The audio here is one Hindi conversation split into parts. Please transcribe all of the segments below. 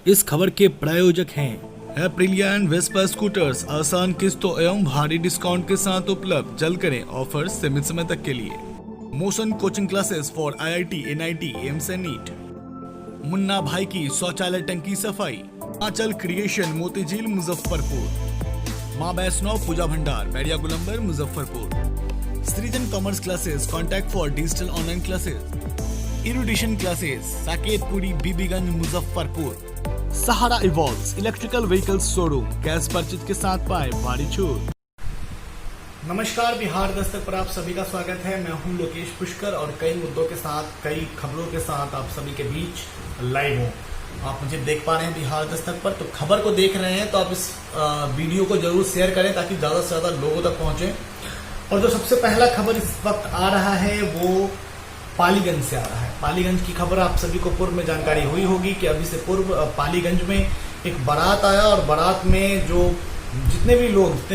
इस खबर के प्रायोजक हैं एप्रिलिया एंड वेस्पा स्कूटर्स, आसान किस्तों एवं भारी डिस्काउंट के साथ उपलब्ध। जल्द करें ऑफर सीमित समय तक के लिए। Motion coaching classes for IIT, NIT, AIIMS and NEET. Munna भाई की शौचालय टंकी सफाई। Aanchal creation, Motijheel, Muzaffarpur. Maa Vaishnav Puja Bhandar, Bairiya Gulambar, Muzaffarpur. Srijan commerce classes, contact for digital online classes. Erudition classes, Saketpuri, Bibiganj, Muzaffarpur. Sahara evolves electrical vehicles showroom, cash purchase के साथ पाए भारी छूट। नमस्कार, बिहार दस्तक पर आप सभी का स्वागत है। मैं हूं लोकेश पुष्कर और कई मुद्दों के साथ, कई खबरों के साथ आप सभी के बीच लाइव हूं। आप मुझे देख पा रहे हैं बिहार दस्तक पर, तो खबर को देख रहे हैं तो आप इस वीडियो को जरूर शेयर करें ताकि ज्यादा से ज्यादा लोगों तक पहुंचे। और जो सबसे पहला खबर इस वक्त आ रहा है वो पालीगंज से आ रहा है। पालीगंज की खबर आप सभी को पूर्व में जानकारी हुई होगी कि अभी से पूर्व पालीगंज में एक बारात आया और बारात में जो जितने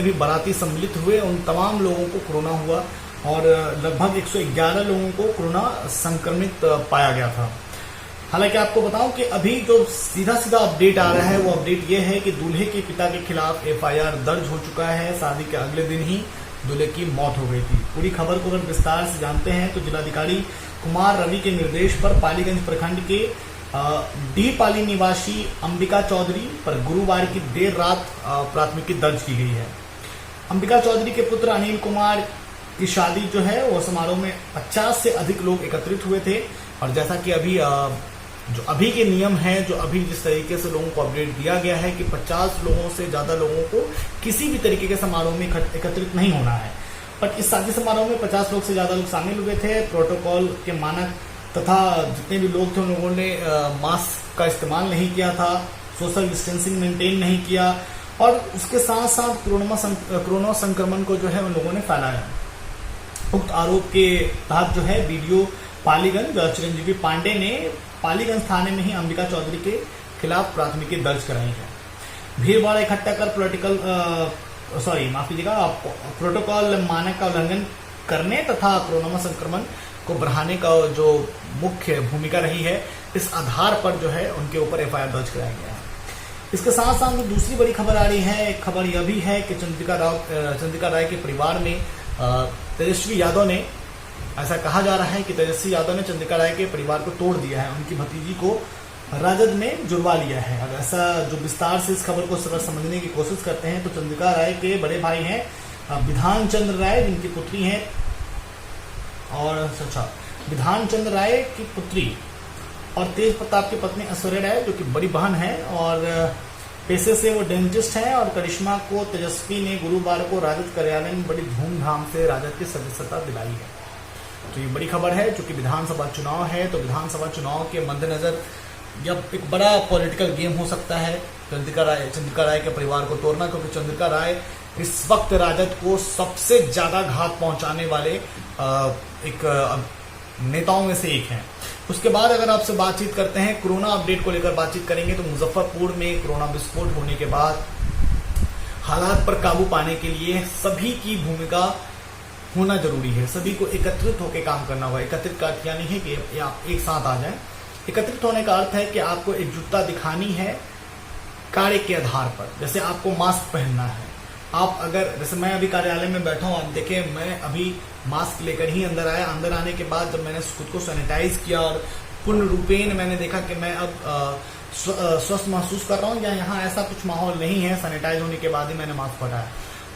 भी बाराती सम्मिलित हुए उन तमाम लोगों को कोरोना हुआ और लगभग 111 लोगों को कोरोना संक्रमित पाया गया था। हालांकि आपको बताऊं कि अभी जो सीधा अपडेट आ रहा है वो अपडेट ये है कि दूल्हे के पिता के खिलाफ FIR दर्ज हो चुका है। शादी के अगले दिन ही दूल्हे की मौत हो गई थी। पूरी खबर को अगर विस्तार से जानते हैं तो जिलाधिकारी कुमार रवि के निर्देश पर पालीगंज प्रखंड के डी पाली निवासी अंबिका चौधरी पर गुरुवार की देर रात प्राथमिकी दर्ज की गई है। अंबिका चौधरी के पुत्र अनिल कुमार की शादी जो है वो समारोह में 50 से अधिक लोग एकत्रित हुए थे। और जैसा कि अभी के नियम है, जो अभी जिस तरीके से लोगों को अपडेट दिया गया है कि 50 लोगों से ज्यादा लोगों को किसी भी तरीके के समारोह में एकत्रित नहीं होना है। बट इस शादी समारोह में 50 लोग से ज्यादा लोग शामिल हुए थे। प्रोटोकॉल के मानक तथा जितने भी लोग थे उन लोगों ने मास्क का इस्तेमाल नहीं किया था, सोशल डिस्टेंसिंग मेंटेन नहीं किया और उसके साथ साथ कोरोना संक्रमण को जो है उन लोगों ने फैलाया। उक्त आरोप के तहत जो है BDO पालीगंज चिरंजीवी पांडे ने पालीगंज थाने में ही अंबिका चौधरी के खिलाफ प्राथमिकी दर्ज कराई है। भीड़ भाड़ इकट्ठा कर प्रोटोकॉल मानक का उल्लंघन करने तथा कोरोना संक्रमण को बढ़ाने का जो मुख्य भूमिका रही है, इस आधार पर जो है उनके ऊपर FIR दर्ज कराया गया है। इसके साथ साथ जो दूसरी बड़ी खबर आ रही है, एक खबर यह भी है कि चंद्रिका राय के परिवार में तेजस्वी यादव ने, ऐसा कहा जा रहा है कि तेजस्वी यादव ने चंद्रिका राय के परिवार को तोड़ दिया है, उनकी भतीजी को राजद में जुड़वा लिया है। अब ऐसा जो विस्तार से इस खबर को समझने की कोशिश करते हैं तो चंद्रिका राय के बड़े भाई हैं विधान चंद्र राय, जिनकी पुत्री हैं, और विधान चंद्र राय की पुत्री और तेज प्रताप की पत्नी ऐश्वर्या राय जो कि बड़ी बहन है और पेशे से वो डेंटिस्ट हैं। और करिश्मा को तेजस्वी ने गुरुवार को राजद कार्यालय में बड़ी धूमधाम से राजद की सदस्यता दिलाई है। तो ये बड़ी खबर है। चूंकि विधानसभा चुनाव है तो विधानसभा चुनाव के मद्देनजर जब एक बड़ा पॉलिटिकल गेम हो सकता है चंद्रिका राय के परिवार को तोड़ना, क्योंकि चंद्रिका राय इस वक्त राजद को सबसे ज्यादा घात पहुंचाने वाले एक नेताओं में से एक हैं। उसके बाद अगर आपसे बातचीत करते हैं, कोरोना अपडेट को लेकर बातचीत करेंगे तो मुजफ्फरपुर में कोरोना विस्फोट होने के बाद हालात पर काबू पाने के लिए सभी की भूमिका होना जरूरी है। सभी को एकत्रित होकर काम करना होगा। एकत्रित का अर्थ नहीं है कि आप एक साथ आ जाएं। एकत्रित होने का अर्थ है कि आपको एकजुटता दिखानी है कार्य के आधार पर। जैसे आपको मास्क पहनना है, आप अगर, जैसे मैं अभी कार्यालय में बैठा हूं, आप देखें मैं अभी मास्क लेकर ही अंदर आया। अंदर आने के बाद जब मैंने खुद को सैनिटाइज किया और पूर्ण रूपेण मैंने देखा कि मैं अब स्वस्थ महसूस कर रहा हूं या यहाँ ऐसा कुछ माहौल नहीं है, सैनिटाइज होने के बाद ही मैंने मास्क हटाया।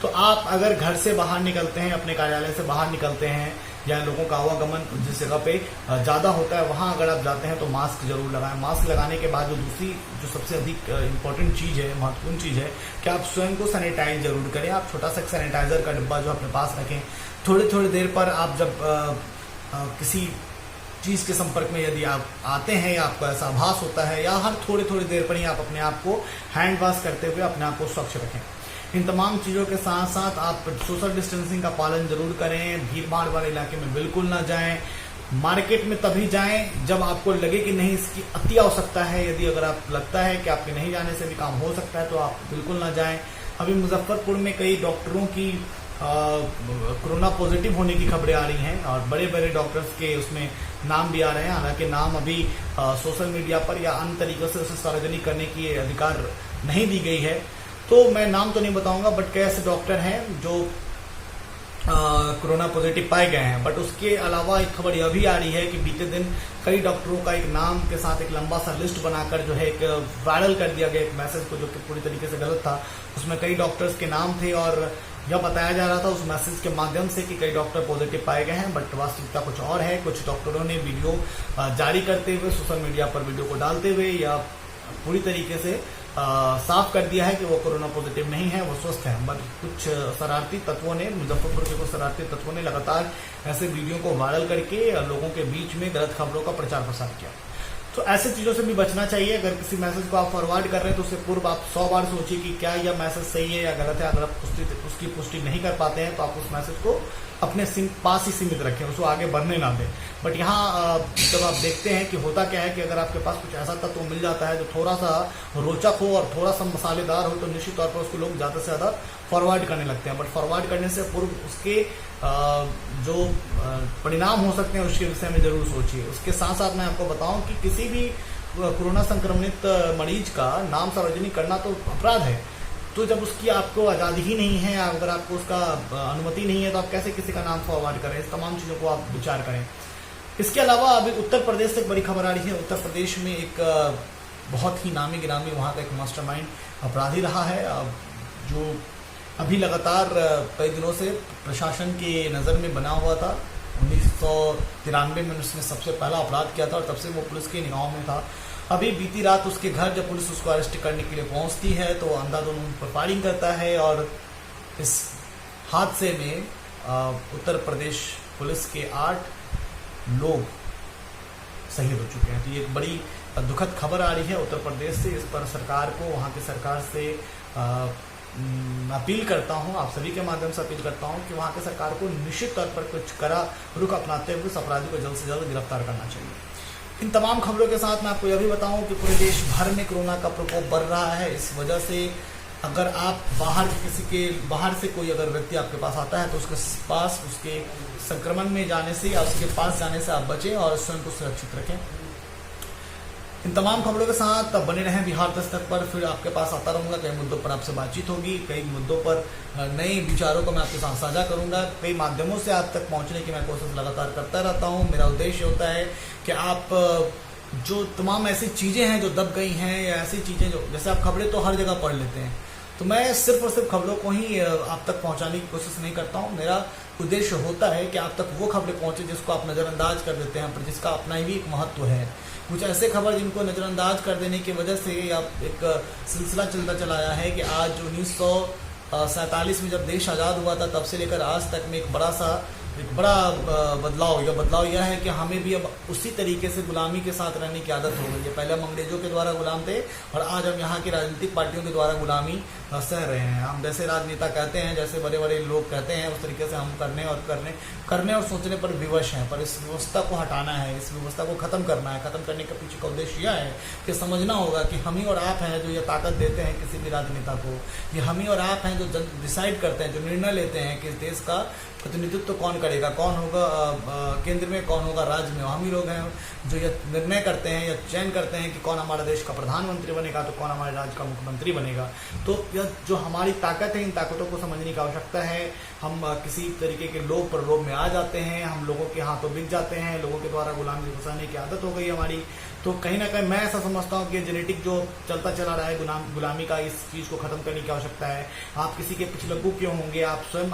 तो आप अगर घर से बाहर निकलते हैं, अपने कार्यालय से बाहर निकलते हैं या लोगों का आवागमन जिस जगह पे ज्यादा होता है वहां अगर आप जाते हैं तो मास्क जरूर लगाएं। मास्क लगाने के बाद जो सबसे अधिक इम्पोर्टेंट चीज है, महत्वपूर्ण चीज है कि आप स्वयं को सैनिटाइज जरूर करें। आप छोटा सा सैनिटाइजर का डिब्बा जो अपने पास रखें। थोड़ी देर पर आप जब किसी चीज के संपर्क में यदि आप आते हैं या आपको ऐसा आभास होता है, या हर थोड़ी देर पर ही आप अपने आप को हैंड वॉश करते हुए अपने आप को स्वच्छ रखें। इन तमाम चीजों के साथ साथ आप सोशल डिस्टेंसिंग का पालन जरूर करें। भीड़ भाड़ वाले इलाके में बिल्कुल ना जाएं। मार्केट में तभी जाएं जब आपको लगे कि नहीं इसकी अति आवश्यकता है। यदि अगर आप लगता है कि आपके नहीं जाने से भी काम हो सकता है तो आप बिल्कुल ना जाएं। अभी मुजफ्फरपुर में कई डॉक्टरों की कोरोना पॉजिटिव होने की खबरें आ रही हैं और बड़े बड़े डॉक्टर्स के उसमें नाम भी आ रहे हैं। हालांकि नाम अभी सोशल मीडिया पर या अन्य तरीकों से उसे सार्वजनिक करने की अधिकार नहीं दी गई है, तो मैं नाम तो नहीं बताऊंगा, बट कई ऐसे डॉक्टर हैं जो कोरोना पॉजिटिव पाए गए हैं। बट उसके अलावा एक खबर यह भी आ रही है कि बीते दिन कई डॉक्टरों का एक नाम के साथ एक लंबा सा लिस्ट बनाकर जो है एक वायरल कर दिया गया एक मैसेज को, जो कि पूरी तरीके से गलत था। उसमें कई डॉक्टर्स के नाम थे और यह बताया जा रहा था उस मैसेज के माध्यम से कि कई डॉक्टर पॉजिटिव पाए गए हैं, बट वास्तविकता कुछ और है। कुछ डॉक्टरों ने वीडियो जारी करते हुए सोशल मीडिया पर वीडियो को डालते हुए या पूरी तरीके से साफ कर दिया है कि वो कोरोना पॉजिटिव नहीं है, वो स्वस्थ है। बट कुछ शरारती तत्वों ने, मुजफ्फरपुर के कुछ शरारती तत्वों ने लगातार ऐसे वीडियो को वायरल करके लोगों के बीच में गलत खबरों का प्रचार प्रसार किया। तो ऐसे चीजों से भी बचना चाहिए। अगर किसी मैसेज को आप फॉरवर्ड कर रहे हैं तो उससे पूर्व आप 100 बार सोचिए कि क्या यह मैसेज सही है या गलत है। अगर आप उसकी पुष्टि नहीं कर पाते हैं तो आप उस मैसेज को अपने पास ही सीमित रखें, उसको आगे बढ़ने ना दें। बट यहाँ जब आप देखते हैं कि होता क्या है कि अगर आपके पास कुछ ऐसा तत्व मिल जाता है जो थोड़ा सा रोचक हो और थोड़ा सा मसालेदार हो, तो निश्चित तौर पर उसको लोग ज़्यादा से ज़्यादा फॉरवर्ड करने लगते हैं। बट फॉरवर्ड करने से पूर्व उसके जो परिणाम हो सकते हैं उसके विषय में जरूर सोचिए। उसके साथ साथ मैं आपको बताऊं कि किसी भी कोरोना संक्रमित मरीज का नाम सार्वजनिक करना तो अपराध है। तो जब उसकी आपको आज़ादी ही नहीं है, अगर आपको उसका अनुमति नहीं है, तो आप कैसे किसी का नाम फॉरवर्ड करें? इस तमाम चीज़ों को आप विचार करें। इसके अलावा अभी उत्तर प्रदेश से एक बड़ी खबर आ रही है। उत्तर प्रदेश में एक बहुत ही नामी गिरामी वहाँ का एक मास्टरमाइंड अपराधी रहा है, जो अभी लगातार कई दिनों से प्रशासन के नज़र में बना हुआ था। 1993 में उसने सबसे पहला अपराध किया था और तब से वो पुलिस की निगाहों में था। अभी बीती रात उसके घर जब पुलिस उसको अरेस्ट करने के लिए पहुंचती है तो अंधाधुंध उन पर फायरिंग करता है और इस हादसे में उत्तर प्रदेश पुलिस के 8 लोग शहीद हो चुके हैं। तो ये एक बड़ी दुखद खबर आ रही है उत्तर प्रदेश से। इस पर सरकार को, वहाँ की सरकार से अपील करता हूँ, आप सभी के माध्यम से अपील करता हूँ कि वहाँ की सरकार को निश्चित तौर पर कुछ कड़ा रुख अपनाते हुए इस अपराधी को जल्द से जल्द गिरफ्तार करना चाहिए। इन तमाम खबरों के साथ मैं आपको यह भी बताऊं कि पूरे देश भर में कोरोना का प्रकोप बढ़ रहा है। इस वजह से अगर आप बाहर से कोई अगर व्यक्ति आपके पास आता है तो उसके पास उसके संक्रमण में जाने से या उसके पास जाने से आप बचें और स्वयं को सुरक्षित रखें। इन तमाम खबरों के साथ बने रहें बिहार दस्तक पर। फिर आपके पास आता रहूंगा, कई मुद्दों पर आपसे बातचीत होगी, कई मुद्दों पर नए विचारों को मैं आपके साथ साझा करूंगा। कई माध्यमों से आप तक पहुंचने की मैं कोशिश लगातार करता रहता हूं। मेरा उद्देश्य होता है कि आप जो तमाम ऐसी चीज़ें हैं जो दब गई हैं या ऐसी चीज़ें जो, जैसे आप खबरें तो हर जगह पढ़ लेते हैं, तो मैं सिर्फ और सिर्फ खबरों को ही आप तक पहुंचाने की कोशिश नहीं करता हूं। मेरा उद्देश्य होता है कि आप तक वो खबरें पहुंचे जिसको आप नज़रअंदाज कर देते हैं, पर जिसका अपना ही एक महत्व है। कुछ ऐसे खबर जिनको नज़रअंदाज कर देने की वजह से आप एक सिलसिला चलता चला आया है कि आज 1947 में जब देश आज़ाद हुआ था तब से लेकर आज तक में एक बड़ा बदलाव यह है कि हमें भी अब उसी तरीके से गुलामी के साथ रहने की आदत हो गई है। पहले हम अंग्रेजों के द्वारा गुलाम थे और आज हम यहाँ की राजनीतिक पार्टियों के द्वारा गुलामी सह रहे हैं। हम जैसे राजनेता कहते हैं, जैसे बड़े बड़े लोग कहते हैं, उस तरीके से हम करने और सोचने पर विवश हैं। पर इस व्यवस्था को हटाना है, इस व्यवस्था को खत्म करना है। खत्म करने के पीछे का उद्देश्य यह है कि समझना होगा कि हम ही और आप हैं जो ये ताकत देते हैं किसी भी राजनेता को। ये हम ही और आप हैं जो डिसाइड करते हैं, जो निर्णय लेते हैं कि इस देश का प्रतिनिधित्व कौन करेगा, कौन होगा केंद्र में, कौन होगा राज्य में। हम ही लोग हैं जो ये निर्णय करते हैं या चयन करते हैं कि कौन हमारे देश का प्रधानमंत्री बनेगा तो कौन हमारे राज्य का मुख्यमंत्री बनेगा। तो यह जो हमारी ताकत है, इन ताकतों को समझने की आवश्यकता है। हम किसी तरीके के लोभ प्रलोभ में आ जाते हैं, हम लोगों के हाथों बिक जाते हैं, लोगों के द्वारा गुलामी घुसाने की आदत हो गई हमारी। तो कहीं ना कहीं मैं ऐसा समझता हूँ कि जेनेटिक जो चलता चला रहा है गुलामी का, इस चीज़ को खत्म करने की आवश्यकता है। आप किसी के पिछलग्गू क्यों होंगे? आप स्वयं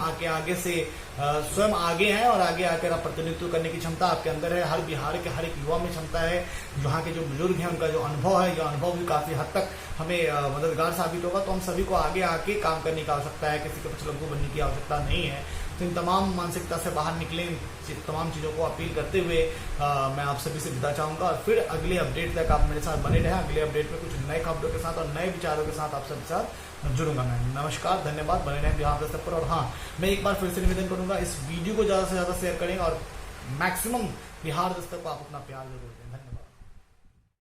स्वयं आगे हैं और आगे आकर आप प्रतिनिधित्व करने की क्षमता आपके अंदर है। हर बिहार के हर एक युवा में क्षमता है। यहाँ के जो बुजुर्ग हैं उनका जो अनुभव है, यह अनुभव भी काफ़ी हद तक हमें मददगार साबित होगा। तो हम सभी को आगे आके काम करने की आवश्यकता है, किसी के पिछलग्गू बनने की आवश्यकता नहीं है। तो इन तमाम मानसिकता से बाहर निकलें, तमाम चीज़ों को अपील करते हुए मैं आप सभी से विदा चाहूँगा। और फिर अगले अपडेट तक आप मेरे साथ बने रहें। अगले अपडेट में कुछ नए खबरों के साथ और नए विचारों के साथ आप सबके साथ जुड़ूंगा मैं। नमस्कार, धन्यवाद, बने रहें बिहार दस्तक पर। और हाँ, मैं एक बार फिर से निवेदन करूँगा, इस वीडियो को ज़्यादा से ज़्यादा शेयर करें और मैक्सिमम बिहार दस्तक को आप अपना प्यार जरूर दें।